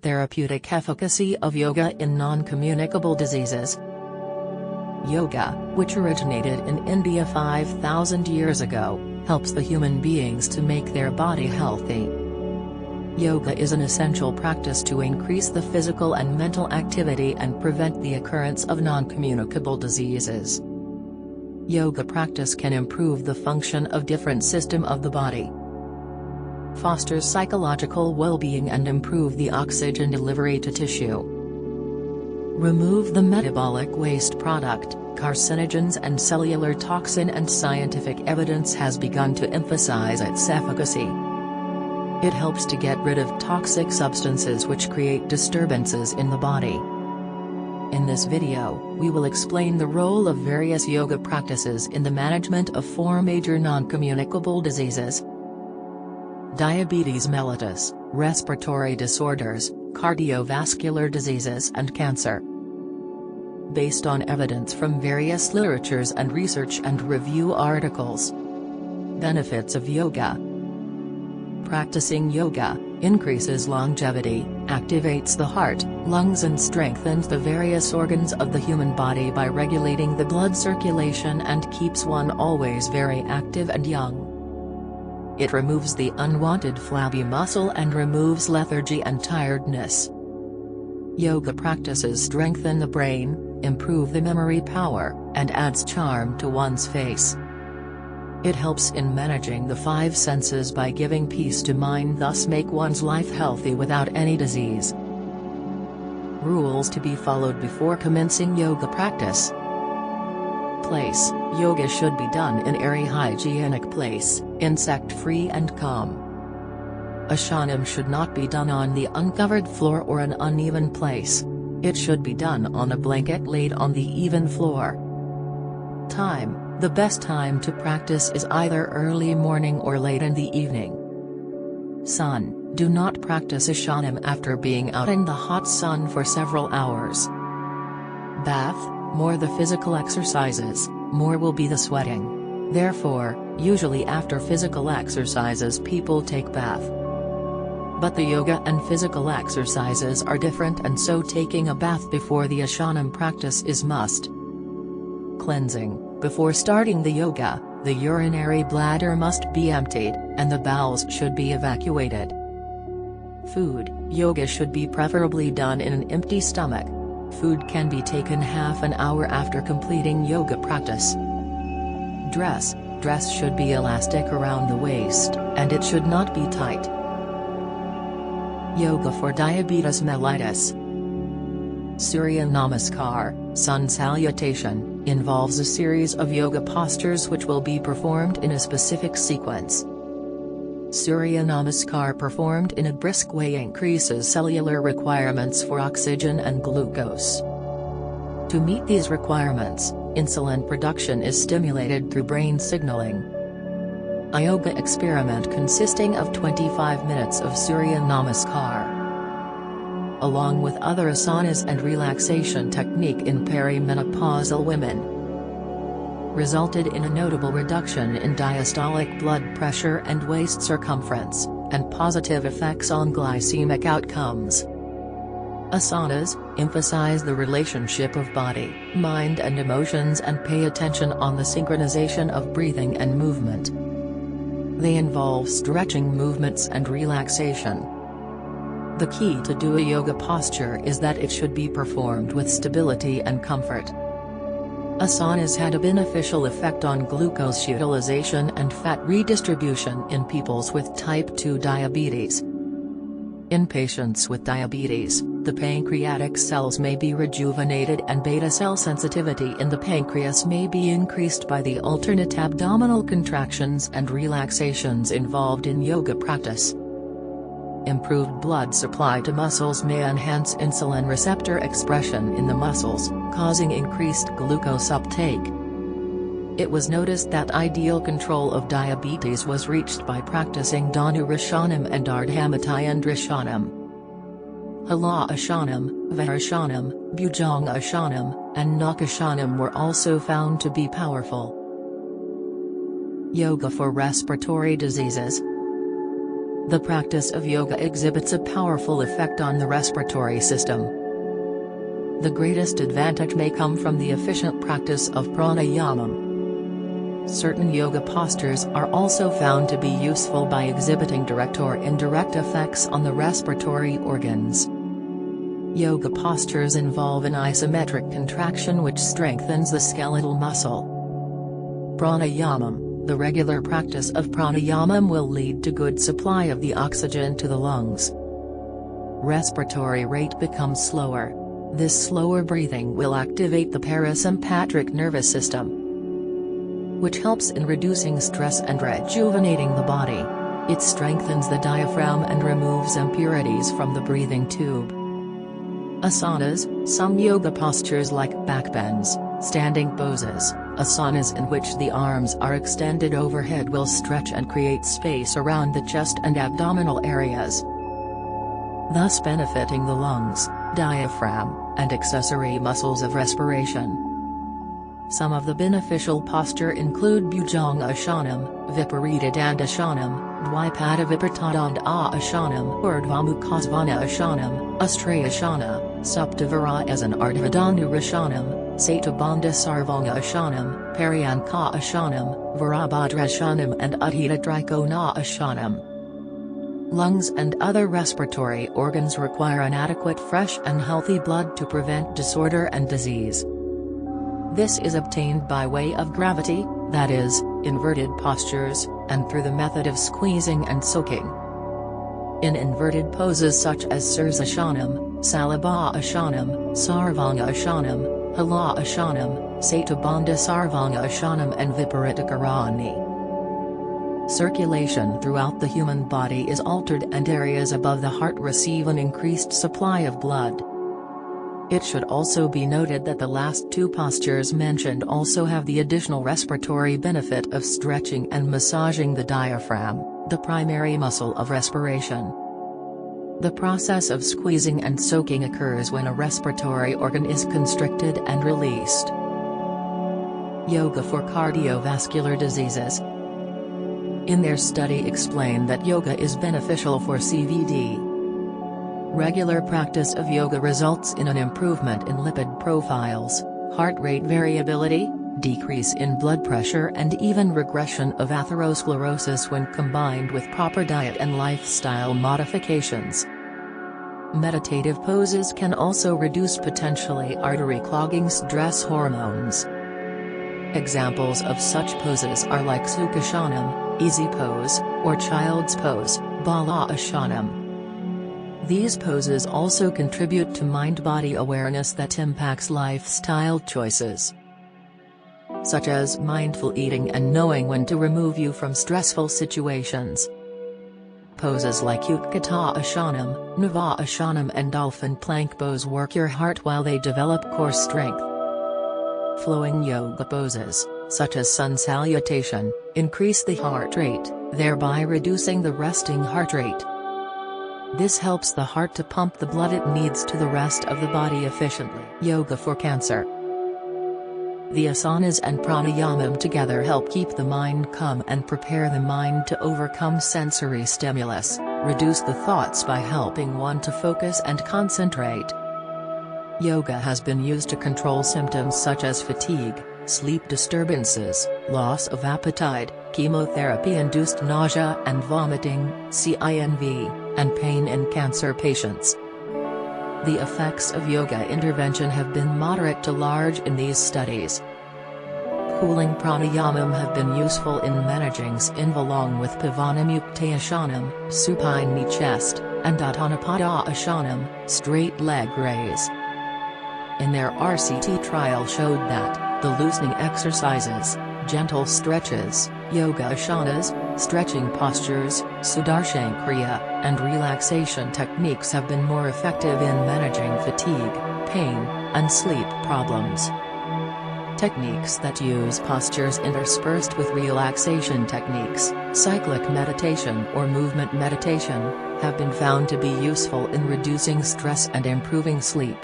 Therapeutic efficacy of yoga in non-communicable diseases. Yoga, which originated in India 5,000 years ago, helps the human beings to make their body healthy. Yoga is an essential practice to increase the physical and mental activity and prevent the occurrence of non-communicable diseases. Yoga practice can improve the function of different systems of the body, fosters psychological well-being and improve the oxygen delivery to tissue, remove the metabolic waste product, carcinogens and cellular toxin, and scientific evidence has begun to emphasize its efficacy. It helps to get rid of toxic substances which create disturbances in the body. In this video, we will explain the role of various yoga practices in the management of 4 major non-communicable diseases: diabetes mellitus, respiratory disorders, cardiovascular diseases and cancer. Based on evidence from various literatures and research and review articles. Benefits of yoga. Practicing yoga increases longevity, activates the heart, lungs and strengthens the various organs of the human body by regulating the blood circulation and keeps one always very active and young. It removes the unwanted flabby muscle and removes lethargy and tiredness. Yoga practices strengthen the brain, improve the memory power, and adds charm to one's face. It helps in managing the 5 senses by giving peace to mind, thus make one's life healthy without any disease. Rules to be followed before commencing yoga practice. Place: yoga should be done in a hygienic place, insect-free and calm. Ashanam should not be done on the uncovered floor or an uneven place. It should be done on a blanket laid on the even floor. Time: the best time to practice is either early morning or late in the evening. Sun: do not practice Ashanam after being out in the hot sun for several hours. Bath: more the physical exercises, more will be the sweating. Therefore, usually after physical exercises people take bath. But the yoga and physical exercises are different, and so taking a bath before the Ashanam practice is must. Cleansing: before starting the yoga, the urinary bladder must be emptied, and the bowels should be evacuated. Food: yoga should be preferably done in an empty stomach. Food can be taken half an hour after completing yoga practice. Dress: dress should be elastic around the waist, and it should not be tight. Yoga for diabetes mellitus. Surya Namaskar, sun salutation, involves a series of yoga postures which will be performed in a specific sequence. Surya Namaskar performed in a brisk way increases cellular requirements for oxygen and glucose. To meet these requirements, insulin production is stimulated through brain signaling. A yoga experiment consisting of 25 minutes of Surya Namaskar, along with other asanas and relaxation technique in perimenopausal women, resulted in a notable reduction in diastolic blood pressure and waist circumference, and positive effects on glycemic outcomes. Asanas emphasize the relationship of body, mind and emotions and pay attention on the synchronization of breathing and movement. They involve stretching movements and relaxation. The key to do a yoga posture is that it should be performed with stability and comfort. Asanas had a beneficial effect on glucose utilization and fat redistribution in peoples with type 2 diabetes. In patients with diabetes, the pancreatic cells may be rejuvenated and beta cell sensitivity in the pancreas may be increased by the alternate abdominal contractions and relaxations involved in yoga practice. Improved blood supply to muscles may enhance insulin receptor expression in the muscles, causing increased glucose uptake. It was noticed that ideal control of diabetes was reached by practicing Dhanurashanam and Ardhamatyandrashanam. Hala Ashanam, Varashanam, Bhujanga Ashanam, and Nakashanam were also found to be powerful. Yoga for respiratory diseases. The practice of yoga exhibits a powerful effect on the respiratory system. The greatest advantage may come from the efficient practice of pranayama. Certain yoga postures are also found to be useful by exhibiting direct or indirect effects on the respiratory organs. Yoga postures involve an isometric contraction which strengthens the skeletal muscle. Pranayama. The regular practice of pranayama will lead to good supply of the oxygen to the lungs. Respiratory rate becomes slower. This slower breathing will activate the parasympathetic nervous system, which helps in reducing stress and rejuvenating the body. It strengthens the diaphragm and removes impurities from the breathing tube. Asanas. Some yoga postures like backbends, standing poses, asanas in which the arms are extended overhead will stretch and create space around the chest and abdominal areas, thus benefiting the lungs, diaphragm, and accessory muscles of respiration. Some of the beneficial posture include Bhujangashanam, Viparita Dandashanam, Dvipada Vipartadanda Ashanam, Urdhvamukhasvana Ashanam, Astrayasana, Saptavarayasana Ardhvadanurashanam, Satabandha Sarvanga Ashanam, Paryanka Ashanam, Virabhadrashanam and Adhita Trikona Ashanam. Lungs and other respiratory organs require an adequate fresh and healthy blood to prevent disorder and disease. This is obtained by way of gravity, that is, inverted postures, and through the method of squeezing and soaking. In inverted poses such as Sirsashanam, Salabha Ashanam, Sarvanga Ashanam, Hala Ashanam, Satabandha Sarvanga Ashanam and Viparita Karani. Circulation throughout the human body is altered and areas above the heart receive an increased supply of blood. It should also be noted that the last two postures mentioned also have the additional respiratory benefit of stretching and massaging the diaphragm, the primary muscle of respiration. The process of squeezing and soaking occurs when a respiratory organ is constricted and released. Yoga for cardiovascular diseases. In their study explained that yoga is beneficial for CVD. Regular practice of yoga results in an improvement in lipid profiles, heart rate variability, decrease in blood pressure and even regression of atherosclerosis when combined with proper diet and lifestyle modifications. Meditative poses can also reduce potentially artery clogging stress hormones. Examples of such poses are like Sukhashanam, easy pose, or child's pose, Bala Ashanam. These poses also contribute to mind-body awareness that impacts lifestyle choices, such as mindful eating and knowing when to remove you from stressful situations. Poses like Utkatta Ashanam, Nava Ashanam and Dolphin Plank pose work your heart while they develop core strength. Flowing yoga poses, such as sun salutation, increase the heart rate, thereby reducing the resting heart rate. This helps the heart to pump the blood it needs to the rest of the body efficiently. Yoga for cancer. The asanas and pranayama together help keep the mind calm and prepare the mind to overcome sensory stimulus, reduce the thoughts by helping one to focus and concentrate. Yoga has been used to control symptoms such as fatigue, sleep disturbances, loss of appetite, chemotherapy-induced nausea and vomiting, CINV, and pain in cancer patients. The effects of yoga intervention have been moderate to large in these studies. Cooling pranayamam have been useful in managing CINV along with Pavanamukta Ashanam, supine knee chest, and Uttanapada Ashanam, straight leg raise. In their RCT trial showed that, the loosening exercises, gentle stretches, yoga asanas, stretching postures, Sudarshankriya, and relaxation techniques have been more effective in managing fatigue, pain, and sleep problems. Techniques that use postures interspersed with relaxation techniques, cyclic meditation or movement meditation, have been found to be useful in reducing stress and improving sleep.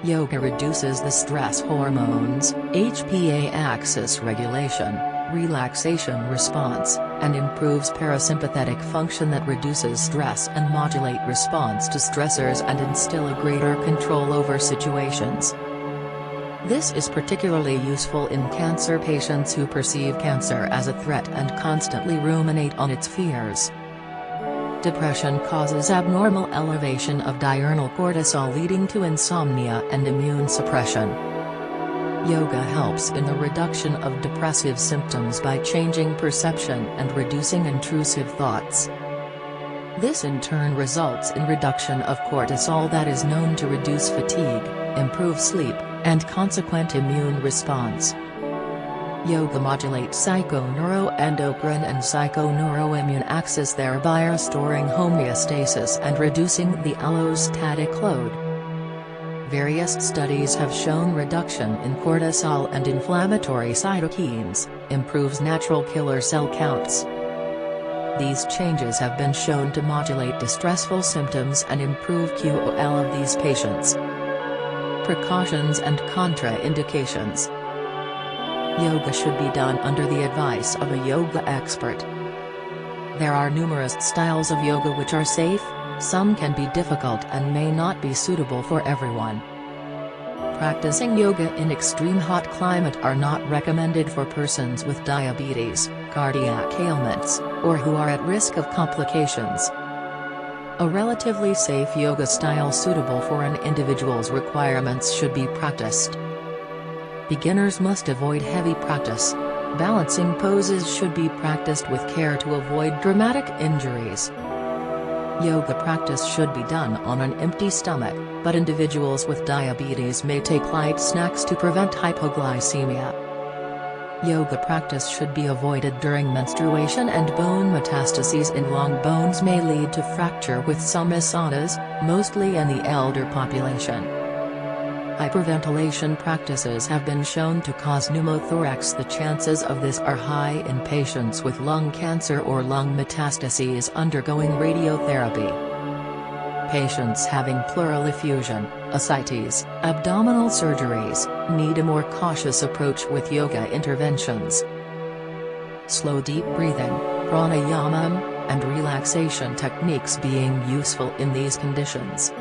Yoga reduces the stress hormones, HPA axis regulation, relaxation response, and improves parasympathetic function that reduces stress and modulate response to stressors and instill a greater control over situations. This is particularly useful in cancer patients who perceive cancer as a threat and constantly ruminate on its fears. Depression causes abnormal elevation of diurnal cortisol, leading to insomnia and immune suppression. Yoga helps in the reduction of depressive symptoms by changing perception and reducing intrusive thoughts. This in turn results in reduction of cortisol that is known to reduce fatigue, improve sleep, and consequent immune response. Yoga modulates psychoneuroendocrine and psychoneuroimmune axis, thereby restoring homeostasis and reducing the allostatic load. Various studies have shown reduction in cortisol and inflammatory cytokines, improves natural killer cell counts. These changes have been shown to modulate distressful symptoms and improve QOL of these patients. Precautions and contraindications. Yoga should be done under the advice of a yoga expert. There are numerous styles of yoga which are safe. Some can be difficult and may not be suitable for everyone. Practicing yoga in extreme hot climate are not recommended for persons with diabetes, cardiac ailments, or who are at risk of complications. A relatively safe yoga style suitable for an individual's requirements should be practiced. Beginners must avoid heavy practice. Balancing poses should be practiced with care to avoid dramatic injuries. Yoga practice should be done on an empty stomach, but individuals with diabetes may take light snacks to prevent hypoglycemia. Yoga practice should be avoided during menstruation, and bone metastases in long bones may lead to fracture with some asanas, mostly in the elder population. Hyperventilation practices have been shown to cause pneumothorax. The chances of this are high in patients with lung cancer or lung metastases undergoing radiotherapy. Patients having pleural effusion, ascites, abdominal surgeries, need a more cautious approach with yoga interventions. Slow deep breathing, pranayama, and relaxation techniques being useful in these conditions.